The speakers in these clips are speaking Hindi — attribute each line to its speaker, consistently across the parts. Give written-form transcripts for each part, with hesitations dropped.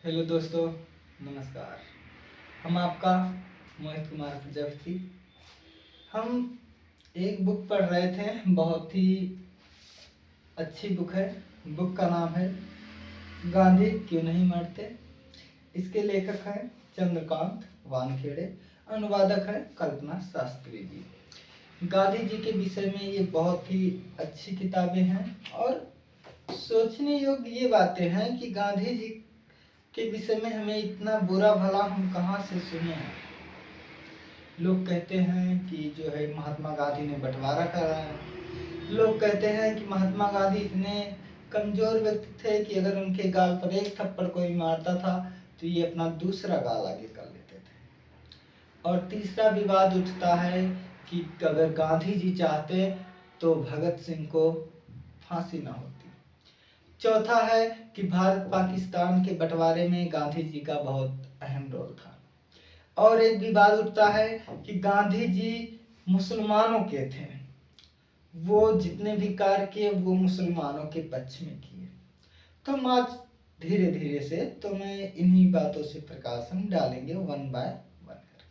Speaker 1: हेलो दोस्तों, नमस्कार। हम आपका मोहित कुमार प्रजापति। हम एक बुक पढ़ रहे थे, बहुत ही अच्छी बुक है। बुक का नाम है गांधी क्यों नहीं मरते। इसके लेखक हैं चंद्रकांत वानखेड़े, अनुवादक है कल्पना शास्त्री जी। गांधी जी के विषय में ये बहुत ही अच्छी किताबें हैं और सोचने योग्य ये बातें हैं कि गांधी जी के विषय में हमें इतना बुरा भला हम कहाँ से सुने हैं। लोग कहते हैं कि जो है महात्मा गांधी ने बंटवारा कराया। लोग कहते हैं कि महात्मा गांधी इतने कमजोर व्यक्ति थे कि अगर उनके गाल पर एक थप्पड़ कोई मारता था तो ये अपना दूसरा गाल आगे कर लेते थे। और तीसरा विवाद उठता है कि अगर गांधी जी चाहते तो भगत सिंह को फांसी ना होती। चौथा है कि भारत पाकिस्तान के बंटवारे में गांधी जी का बहुत अहम रोल था। और एक विवाद उठता है कि गांधी जी मुसलमानों के थे, वो जितने भी कार्य किए वो मुसलमानों के पक्ष में किए। तो हम आज धीरे धीरे से तो मैं इन्हीं बातों से प्रकाश हम डालेंगे वन बाय वन कर।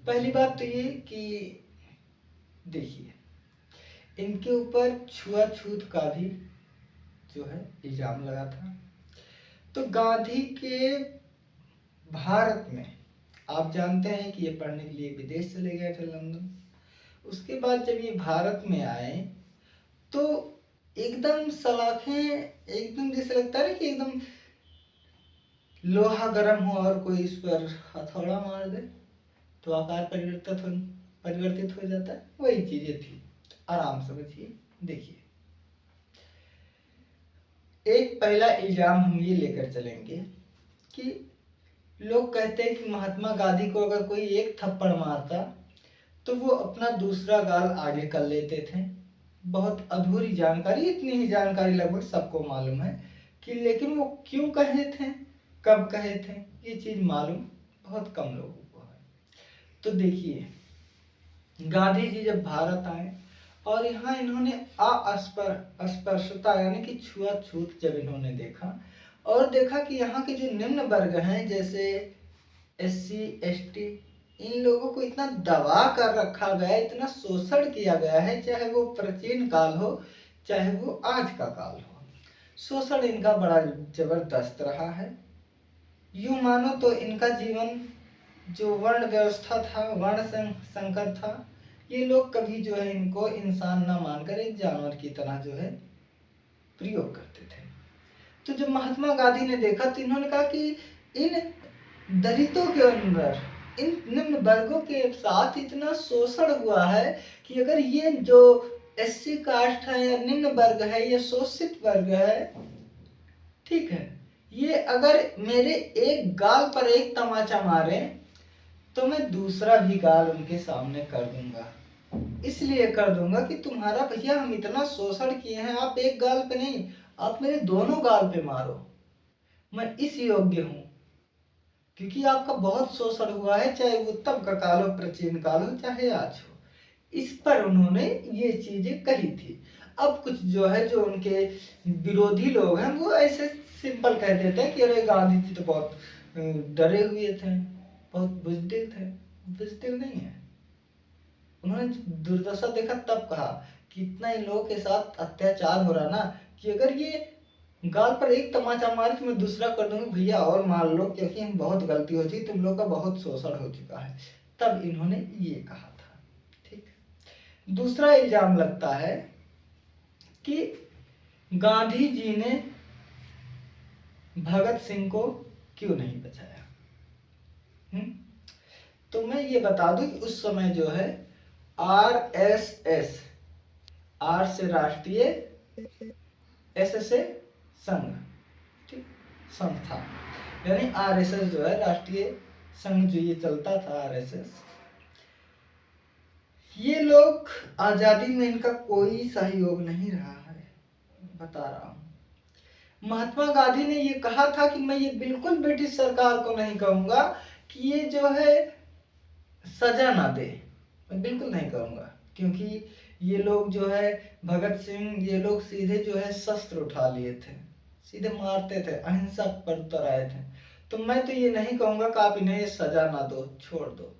Speaker 1: पहली बात तो ये कि देखिए, इनके ऊपर छुआछूत का भी जो है इल्जाम लगा था। तो गांधी के भारत में आप जानते हैं कि ये पढ़ने के लिए विदेश चले गए थे, लंदन। उसके बाद जब ये भारत में आए तो एकदम सलाखें, एकदम जैसे लगता है ना कि एकदम लोहा गर्म हो और कोई इस पर हथौड़ा मार दे तो आकार परिवर्तित हो जाता है, वही चीजें थी। आराम समझिए। देखिए, एक पहला इल्जाम हम ये लेकर चलेंगे कि लोग कहते हैं कि महात्मा गांधी को अगर कोई एक थप्पड़ मारता तो वो अपना दूसरा गाल आगे कर लेते थे। बहुत अधूरी जानकारी, इतनी ही जानकारी लगभग सबको मालूम है कि लेकिन वो क्यों कहे थे, कब कहे थे, ये चीज मालूम बहुत कम लोगों को है। तो देखिए, गांधी जी जब भारत आए और यहाँ इन्होंने अस्पृश्यता यानी कि छुआछूत जब इन्होंने देखा और देखा कि यहाँ के जो निम्न वर्ग हैं जैसे SC ST, इन लोगों को इतना दबा कर रखा गया है, इतना शोषण किया गया है, चाहे वो प्राचीन काल हो चाहे वो आज का काल हो। शोषण इनका बड़ा जबरदस्त रहा है। यूं मानो तो इनका जीवन जो वर्ण व्यवस्था था, वर्ण संकर था। ये लोग कभी जो है इनको इंसान ना मानकर एक जानवर की तरह जो है प्रयोग करते थे। तो जब महात्मा गांधी ने देखा तो इन्होंने कहा कि इन दलितों के अंदर, इन निम्न वर्गों के साथ इतना शोषण हुआ है कि अगर ये जो SC कास्ट है या निम्न वर्ग है या शोषित वर्ग है, ठीक है, ये अगर मेरे एक गाल पर एक तमाचा मारे तो मैं दूसरा भी गाल उनके सामने कर दूंगा। इसलिए कर दूंगा कि तुम्हारा भैया हम इतना शोषण किए हैं, आप एक गाल पे नहीं, आप मेरे दोनों गाल पे मारो, मैं इस योग्य हूं। क्योंकि आपका बहुत शोषण हुआ है, चाहे वो तब का काल हो, प्राचीन काल हो चाहे आज हो। इस पर उन्होंने ये चीजें कही थी। अब कुछ जो है जो उनके विरोधी लोग हैं वो ऐसे सिंपल कह देते हैं कि अरे गांधी जी तो बहुत डरे हुए थे, बहुत बुजदिल थे। बुजदिल नहीं है, उन्होंने दुर्दशा देखा तब कहा कि इतना इन लोगों के साथ अत्याचार हो रहा ना कि अगर ये गाल पर एक तमाचा मारे तो मैं दूसरा कर दूंगी, भैया और मार लो क्योंकि हम बहुत गलती हो चुकी, तुम लोग का बहुत शोषण हो चुका है। तब इन्होंने ये कहा था। ठीक। दूसरा इल्जाम लगता है कि गांधी जी ने भगत सिंह को क्यों नहीं बचाया। तो मैं ये बता दूं कि उस समय जो है RSS, R से राष्ट्रीय, S से संघ, ठीक, संस्था, यानी RSS जो है राष्ट्रीय संघ जो ये चलता था RSS, ये लोग आजादी में इनका कोई सहयोग नहीं रहा है, बता रहा हूं। महात्मा गांधी ने ये कहा था कि मैं ये बिल्कुल ब्रिटिश सरकार को नहीं कहूंगा कि ये जो है सजा ना दे, मैं बिल्कुल नहीं कहूंगा, क्योंकि ये लोग जो है भगत सिंह, ये लोग सीधे जो है शस्त्र उठा लिए थे। सीधे मारते थे, अहिंसा पर उतर आए थे। तो मैं तो ये नहीं कहूंगा कि आप इन्हें सजा ना दो, छोड़ दो,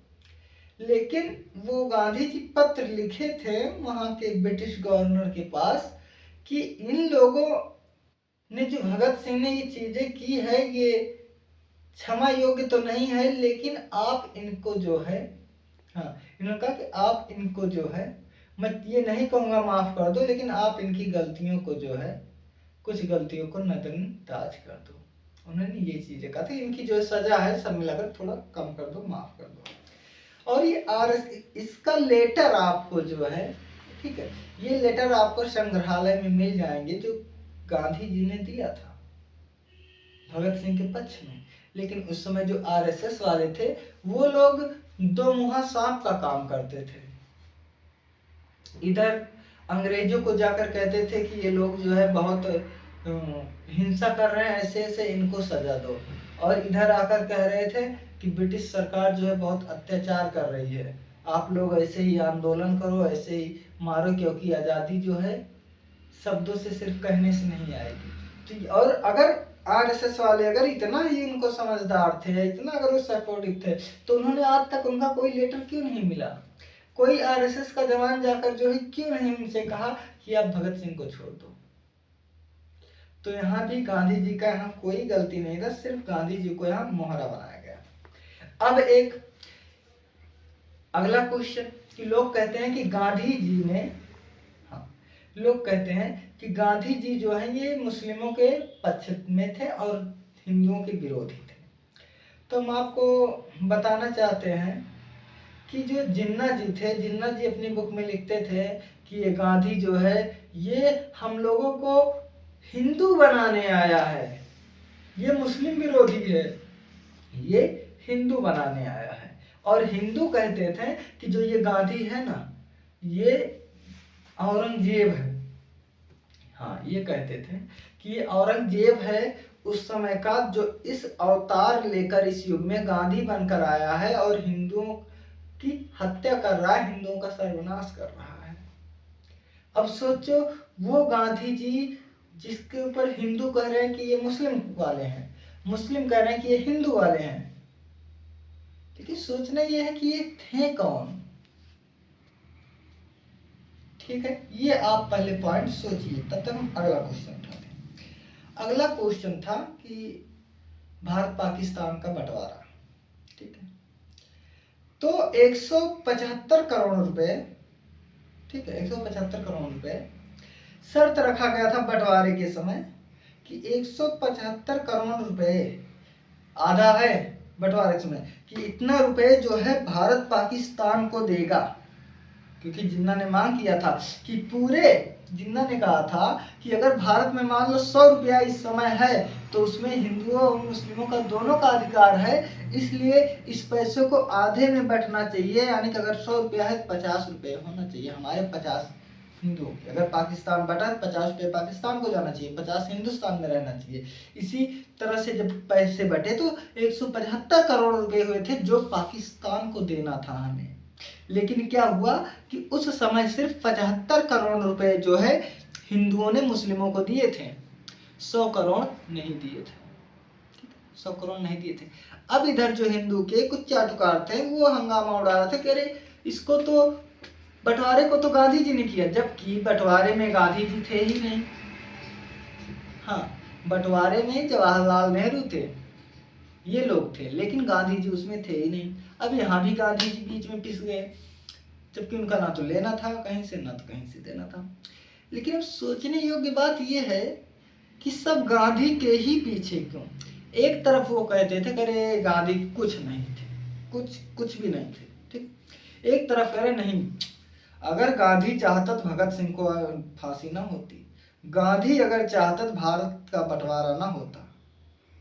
Speaker 1: लेकिन वो गांधी जी पत्र लिखे थे वहां के ब्रिटिश गवर्नर के पास कि इन लोगों ने जो भगत सिंह ने ये चीजें की है ये क्षमा योग्य तो नहीं है, लेकिन आप इनको जो है, हाँ, इन्होंने कहा कि आप इनको जो है, मैं ये नहीं कहूंगा माफ कर दो, लेकिन आप इनकी गलतियों को जो है, कुछ गलतियों को नजरअंदाज कर दो। उन्होंने ये चीजें कहा था, इनकी जो सजा है सब मिलाकर थोड़ा कम कर दो, माफ कर दो। और ये इसका लेटर आपको जो है, ठीक है, ये लेटर आपको संग्रहालय में मिल जाएंगे जो गांधी जी ने दिया था भगत सिंह के पक्ष में। लेकिन उस समय जो आरएसएस वाले थे वो लोग दो मुहा सांप का काम करते थे। इधर अंग्रेजों को जाकर कहते थे कि ये लोग जो है बहुत हिंसा कर रहे हैं, ऐसे ऐसे इनको सजा दो, और इधर आकर कह रहे थे कि ब्रिटिश सरकार जो है बहुत अत्याचार कर रही है, आप लोग ऐसे ही आंदोलन करो, ऐसे ही मारो, क्योंकि आज़ादी जो है शब्दों से सिर्फ कहने से नहीं आएगी। तो और अगर आरएसएस वाले अगर इतना ही उनको समझदार थे, इतना अगर वो सपोर्टिव थे, तो उन्होंने आज तक उनका कोई लेटर क्यों नहीं मिला? कोई आरएसएस का जवान जाकर जो है क्यों नहीं उनसे कहा कि आप भगत सिंह को छोड़ दो? तो यहाँ भी गांधी जी का यहाँ कोई गलती नहीं था, सिर्फ गांधी जी को यहाँ मोहरा बनाया गया। अब एक अगला क्वेश्चन कि लोग कहते हैं कि गांधी जी ने, हाँ, लोग कहते हैं कि गांधी जी जो है ये मुस्लिमों के पक्ष में थे और हिंदुओं के विरोधी थे। तो हम आपको बताना चाहते हैं कि जो जिन्ना जी थे, जिन्ना जी अपनी बुक में लिखते थे कि ये गांधी जो है ये हम लोगों को हिंदू बनाने आया है, ये मुस्लिम विरोधी है, ये हिंदू बनाने आया है। और हिंदू कहते थे कि जो ये गांधी है ना ये औरंगजेब है, हाँ, ये कहते थे कि ये औरंगजेब है उस समय का, जो इस अवतार लेकर इस युग में गांधी बनकर आया है और हिंदुओं की हत्या कर रहा है, हिंदुओं का सर्वनाश कर रहा है। अब सोचो वो गांधी जी जिसके ऊपर हिंदू कह रहे हैं कि ये मुस्लिम वाले हैं, मुस्लिम कह रहे हैं कि ये हिंदू वाले हैं, लेकिन सोचना ये है कि ये थे कौन? ठीक है, ये आप पहले पॉइंट सोचिए, तब तक हम अगला क्वेश्चन उठाते हैं। अगला क्वेश्चन था कि भारत पाकिस्तान का बंटवारा, ठीक है, तो 175 करोड़ रुपए, ठीक है, 175 करोड़ रुपए शर्त रखा गया था बंटवारे के समय कि 175 करोड़ रुपए आधा है बंटवारे के समय कि इतना रुपए जो है भारत पाकिस्तान को देगा, क्योंकि जिन्ना ने मांग किया था कि पूरे, जिन्ना ने कहा था कि अगर भारत में मान लो 100 रुपया इस समय है तो उसमें हिंदुओं और मुस्लिमों का दोनों का अधिकार है, इसलिए इस पैसे को आधे में बंटना चाहिए, यानी कि अगर 100 रुपया है 50 रुपये होना चाहिए हमारे, 50 हिंदुओं के, अगर पाकिस्तान बटा 50 रुपये पाकिस्तान को जाना चाहिए, 50 हिंदुस्तान में रहना चाहिए। इसी तरह से जब पैसे बटे तो 175 करोड़ रुपए हुए थे जो पाकिस्तान को देना था हमें। लेकिन क्या हुआ कि उस समय सिर्फ 75 करोड़ रुपए जो है हिंदुओं ने मुस्लिमों को दिए थे, 100 करोड़ नहीं दिए थे, 100 करोड़ नहीं दिए थे। अब इधर जो हिंदू के कुछ चाटुकार थे वो हंगामा उड़ा रहे थे, कह रहे इसको तो बंटवारे को तो गांधी जी ने किया, जबकि बंटवारे में गांधी जी थे ही नहीं। हाँ, बंटवारे में जवाहरलाल नेहरू थे, ये लोग थे, लेकिन गांधी जी उसमें थे ही नहीं। अब यहाँ भी गांधी जी बीच में पिस गए, जबकि उनका ना तो लेना था कहीं से ना तो कहीं से देना था। लेकिन अब सोचने योग्य बात यह है कि सब गांधी के ही पीछे क्यों? एक तरफ वो कहते थे करे गांधी कुछ नहीं थे, कुछ भी नहीं थे, ठीक। एक तरफ कह रहे नहीं, अगर गांधी चाहता तो भगत सिंह को फांसी ना होती, गांधी अगर चाहता तो भारत का बंटवारा ना होता।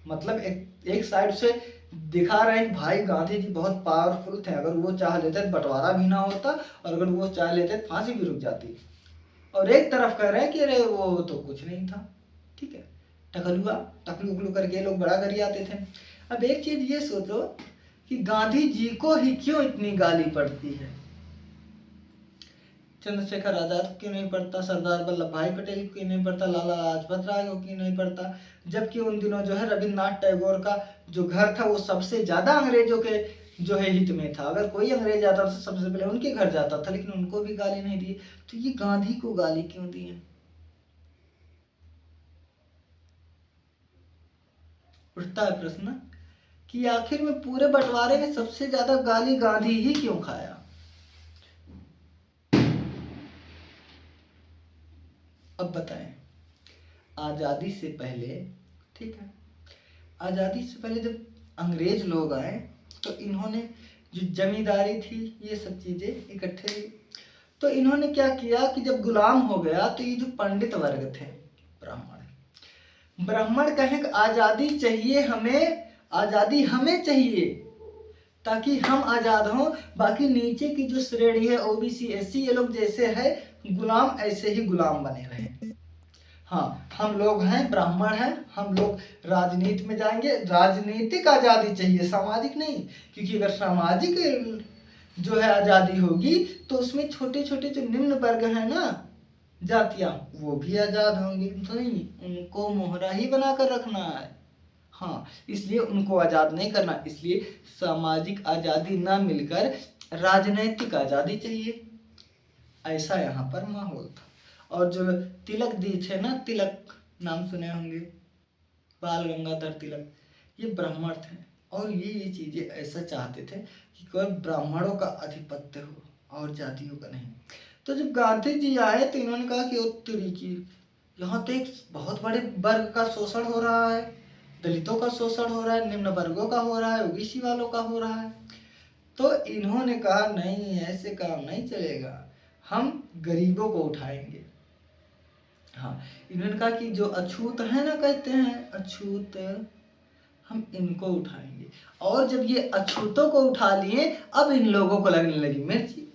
Speaker 1: मतलब एक साइड से दिखा रहे हैं कि भाई गांधी जी बहुत पावरफुल थे, अगर वो चाह लेते तो बंटवारा भी ना होता, और अगर वो चाह लेते तो फांसी भी रुक जाती। और एक तरफ कह रहे हैं कि अरे वो तो कुछ नहीं था, ठीक है, टकलू करके लोग बड़ा करी आते थे। अब एक चीज ये सोचो कि गांधी जी को ही क्यों इतनी गाली पड़ती है? चंद्रशेखर आजाद को क्यों नहीं पढ़ता, सरदार वल्लभ भाई पटेल को क्यों नहीं पढ़ता, लाला लाजपत राय को क्यों नहीं पढ़ता। जबकि उन दिनों जो है रविन्द्रनाथ टैगोर का जो घर था वो सबसे ज्यादा अंग्रेजों के जो है हित में था। अगर कोई अंग्रेज आता था सबसे पहले उनके घर जाता था, लेकिन उनको भी गाली नहीं दी। तो ये गांधी को गाली क्यों दी है? उठता है प्रश्न कि आखिर में पूरे बंटवारे में सबसे ज्यादा गाली गांधी ही क्यों खाया। अब बताएं, आजादी से पहले, ठीक है, आजादी से पहले जब अंग्रेज लोग आए तो इन्होंने जो जमींदारी थी ये सब चीजें इकट्ठे की। तो इन्होंने क्या किया कि जब गुलाम हो गया तो ये जो पंडित वर्ग थे, ब्राह्मण, ब्राह्मण कहें आजादी चाहिए हमें, आजादी हमें चाहिए ताकि हम आजाद हों, बाकी नीचे की जो श्रेणी है ओबीसी एससी ये लोग जैसे है गुलाम ऐसे ही गुलाम बने रहे। हाँ, हम लोग हैं, ब्राह्मण हैं, हम लोग राजनीति में जाएंगे, राजनीतिक आजादी चाहिए, सामाजिक नहीं। क्योंकि अगर सामाजिक जो है आजादी होगी तो उसमें छोटे छोटे जो निम्न वर्ग है ना, जातियां, वो भी आजाद होंगे। तो नहीं, उनको मोहरा ही बनाकर रखना है। हाँ, इसलिए उनको आजाद नहीं करना, इसलिए सामाजिक आजादी ना मिलकर राजनैतिक आजादी चाहिए, ऐसा यहाँ पर माहौल था। और जो तिलक दी थे ना, तिलक नाम सुने होंगे, बाल गंगाधर तिलक, ये ब्राह्मण थे और ये चीजें ऐसा चाहते थे कि केवल ब्राह्मणों का आधिपत्य हो और जातियों का नहीं। तो जब गांधी जी आए तो इन्होंने कहा कि उत्तरी की यहाँ तो एक बहुत बड़े वर्ग का शोषण हो रहा है, दलितों का शोषण हो रहा है, निम्न वर्गों का हो रहा है, ओबीसी वालों का हो रहा है। तो इन्होंने कहा नहीं, ऐसे काम नहीं चलेगा, हम गरीबों को उठाएंगे। हाँ, इन्होंने कहा कि जो अछूत है ना, कहते हैं अछूत, हम इनको उठाएंगे। और जब ये अछूतों को उठा लिए अब इन लोगों को लगने लगी मिर्ची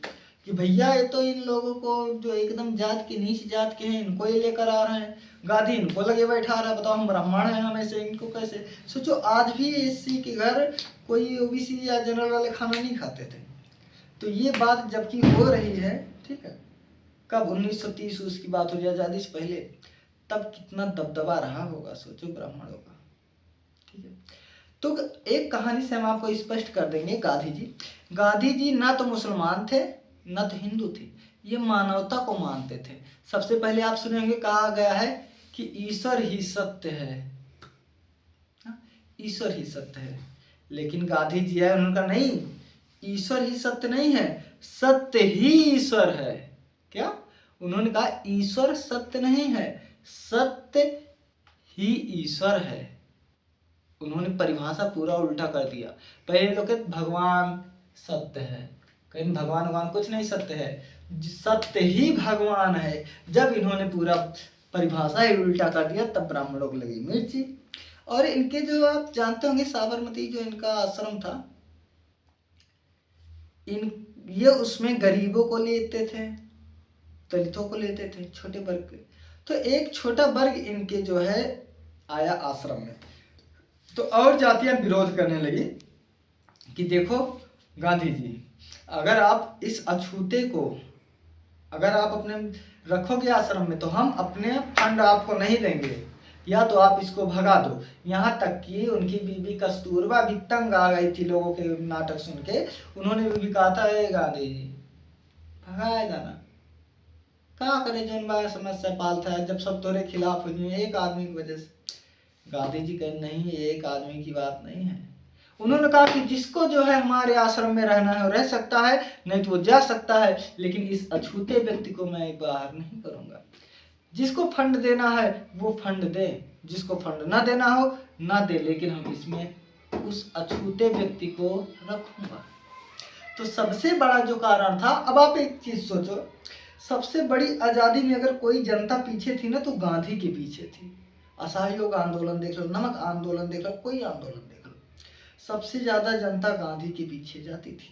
Speaker 1: कि भैया ये तो इन लोगों को जो एकदम जात की नीच जात के हैं इनको ये लेकर आ रहे हैं, गांधी इनको लगे बैठा रहा है। बताओ, हम ब्राह्मण हैं, हम ऐसे इनको कैसे। सोचो आज भी एससी के घर कोई ओबीसी या जनरल वाले खाना नहीं खाते थे। तो ये बात जबकि हो रही है, ठीक है, कब 1930 उसकी बात हो रही है, आजादी से पहले, तब कितना दबदबा रहा होगा सोचो ब्राह्मणों का। ठीक है, तो एक कहानी से हम आपको स्पष्ट कर देंगे। गांधी जी ना तो मुसलमान थे ना तो हिंदू थे, ये मानवता को मानते थे। सबसे पहले आप सुने होंगे कहा गया है कि ईश्वर ही सत्य है, ईश्वर ही सत्य है। लेकिन गांधी जी है, उन्होंने कहा नहीं, ईश्वर ही सत्य नहीं है, सत्य ही ईश्वर है। क्या? उन्होंने कहा ईश्वर सत्य नहीं है, सत्य ही ईश्वर है। उन्होंने परिभाषा पूरा उल्टा कर दिया। पहले तो कहते भगवान सत्य है, कहीं भगवान कुछ नहीं सत्य है, सत्य ही भगवान है। जब इन्होंने पूरा परिभाषा ही उल्टा कर दिया तब ब्राह्मणों को लगी मिर्ची। और इनके जो आप जानते होंगे साबरमती जो इनका आश्रम था, ये उसमें गरीबों को लेते थे, दलितों को लेते थे, छोटे वर्ग के। तो एक छोटा वर्ग इनके जो है आया आश्रम में, तो और जातियां विरोध करने लगी कि देखो गांधी जी, अगर आप इस अछूते को अगर आप अपने रखोगे आश्रम में तो हम अपने फंड आपको नहीं देंगे, या तो आप इसको भगा दो। यहाँ तक कि उनकी बीबी कस्तूरबा भी तंग आ गई थी लोगों के नाटक सुन के। उन्होंने भी कहा था गांधी जी भगाया जाना, क्या करे जौन बा समस्या पालता है, जब सब तोरे खिलाफ हो जाए एक आदमी की वजह से। गांधी जी कहे नहीं, ये एक आदमी की बात नहीं है। उन्होंने कहा कि जिसको जो है हमारे आश्रम में रहना है रह सकता है, नहीं तो वो जा सकता है, लेकिन इस अछूते व्यक्ति को मैं बाहर नहीं करूंगा। जिसको फंड देना है वो फंड दे, जिसको फंड ना देना हो ना दे, लेकिन हम इसमें उस अछूते व्यक्ति को रखूंगा। तो सबसे बड़ा जो कारण था, अब आप एक चीज सोचो, सबसे बड़ी आजादी में अगर कोई जनता पीछे थी ना तो गांधी के पीछे थी। असहयोग आंदोलन देख लो, नमक आंदोलन देख लो, कोई आंदोलन देख लो, सबसे ज्यादा जनता गांधी के पीछे जाती थी।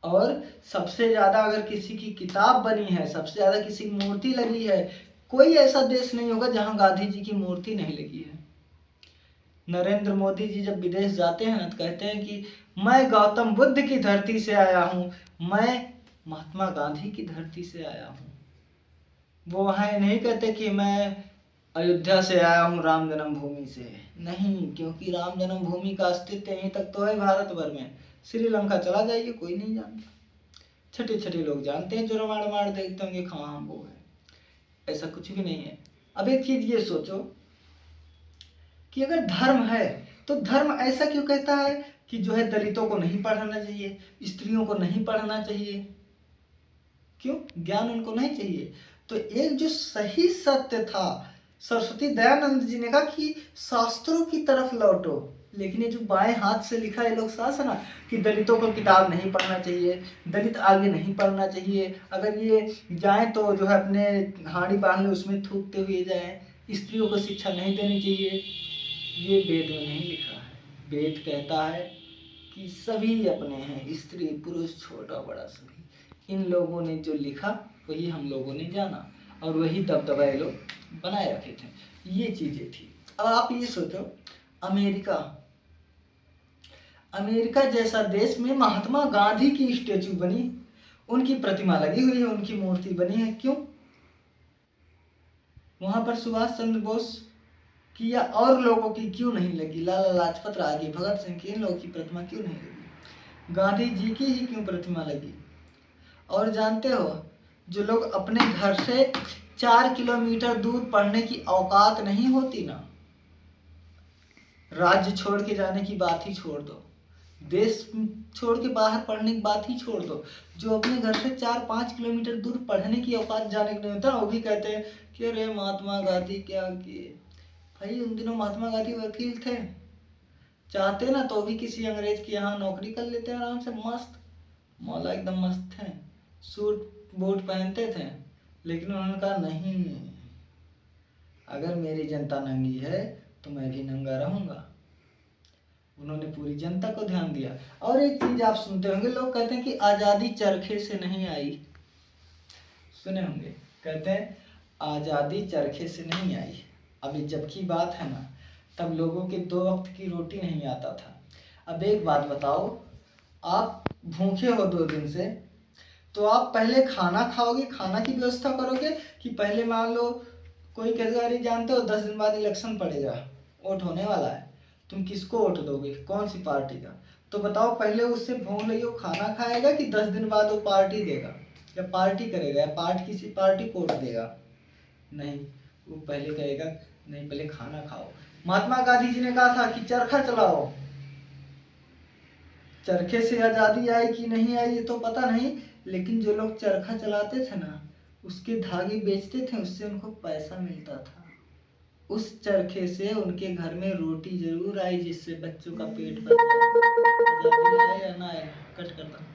Speaker 1: और सबसे ज्यादा अगर किसी की किताब बनी है, सबसे ज्यादा किसी की मूर्ति लगी है, कोई ऐसा देश नहीं होगा जहां गांधी जी की मूर्ति नहीं लगी है। नरेंद्र मोदी जी जब विदेश जाते हैं ना तो कहते हैं कि मैं गौतम बुद्ध की धरती से आया हूँ, मैं महात्मा गांधी की धरती से आया हूँ। वो वहाँ ये नहीं कहते कि मैं अयोध्या से आया हूँ राम जन्मभूमि से, नहीं, क्योंकि राम जन्मभूमि का अस्तित्व यहीं तक तो है भारत भर में। श्रीलंका चला जाइए, कोई नहीं जानता। छोटे छोटे लोग जानते हैं जो रामायण रामायण देखते होंगे, हाँ वो है। ऐसा कुछ भी नहीं है। अब एक चीज ये सोचो कि अगर धर्म है तो धर्म ऐसा क्यों कहता है कि जो है दलितों को नहीं पढ़ाना चाहिए, स्त्रियों को नहीं पढ़ाना चाहिए? क्यों? ज्ञान उनको नहीं चाहिए? तो एक जो सही सत्य था, सरस्वती दयानंद जी ने कहा कि शास्त्रों की तरफ लौटो। लेकिन ये जो बाएं हाथ से लिखा है लोग शासन कि दलितों को किताब नहीं पढ़ना चाहिए, दलित आगे नहीं पढ़ना चाहिए, अगर ये जाए तो जो है अपने हाड़ी बांध ले उसमें थूकते हुए जाए, स्त्रियों को शिक्षा नहीं देनी चाहिए, ये वेद में नहीं लिखा है। वेद कहता है कि सभी अपने हैं, स्त्री पुरुष छोटा बड़ा सभी। इन लोगों ने जो लिखा वही हम लोगों ने जाना और वही दबदबा ये लोग बनाए रखे थे। ये चीजें थी। अब आप ये सोचो, अमेरिका जैसा देश में महात्मा गांधी की स्टेचू बनी, उनकी प्रतिमा लगी हुई है, उनकी मूर्ति बनी है। क्यों? वहां पर सुभाष चंद्र बोस की या और लोगों की क्यों नहीं लगी? लाला लाजपत राय की, भगत सिंह की, इन लोगों की प्रतिमा क्यों नहीं लगी? गांधी जी की ही क्यों प्रतिमा लगी? और जानते हो, जो लोग अपने घर से 4 किलोमीटर दूर पढ़ने की औकात नहीं होती ना, राज्य छोड़ के जाने की बात ही छोड़ दो, देश छोड़ के बाहर पढ़ने की बात ही छोड़ दो, जो अपने घर से 4-5 किलोमीटर दूर पढ़ने की औकात जाने के नहीं होता, वो भी कहते हैं कि अरे महात्मा गांधी क्या किए। भाई उन दिनों महात्मा गांधी वकील थे, चाहते ना तो भी किसी अंग्रेज के यहाँ नौकरी कर लेते हैं आराम से, मस्त मौला, एकदम मस्त थे, सूट बूट पहनते थे। लेकिन उन्होंने कहा नहीं, अगर मेरी जनता नंगी है तो मैं भी नंगा रहूंगा। उन्होंने पूरी जनता को ध्यान दिया। और एक चीज आप सुनते होंगे, लोग कहते हैं कि आजादी चरखे से नहीं आई, सुने होंगे, कहते हैं आजादी चरखे से नहीं आई। अभी जबकि बात है ना, तब लोगों के 2 वक्त की रोटी नहीं आता था। अब एक बात बताओ, आप भूखे हो 2 दिन से, तो आप पहले खाना खाओगे, खाना की व्यवस्था करोगे, कि पहले मान लो कोई कहेगा अरे जानते हो 10 दिन बाद इलेक्शन पड़ेगा, वोट होने वाला है, तुम किसको वोट दोगे, कौन सी पार्टी का? तो बताओ, पहले उससे भूख लगी हो खाना खाएगा कि 10 दिन बाद वो पार्टी देगा या पार्टी करेगा या किसी पार्टी को वोट देगा? नहीं, वो पहले कहेगा नहीं, पहले खाना खाओ। महात्मा गांधी जी ने कहा था कि चरखा चलाओ। चरखे से आजादी आई कि नहीं आई ये तो पता नहीं, लेकिन जो लोग चरखा चलाते थे ना, उसके धागे बेचते थे, उससे उनको पैसा मिलता था। उस चरखे से उनके घर में रोटी जरूर आई, जिससे बच्चों का पेट भर जाए। आजादी आए या ना आए, कट करता।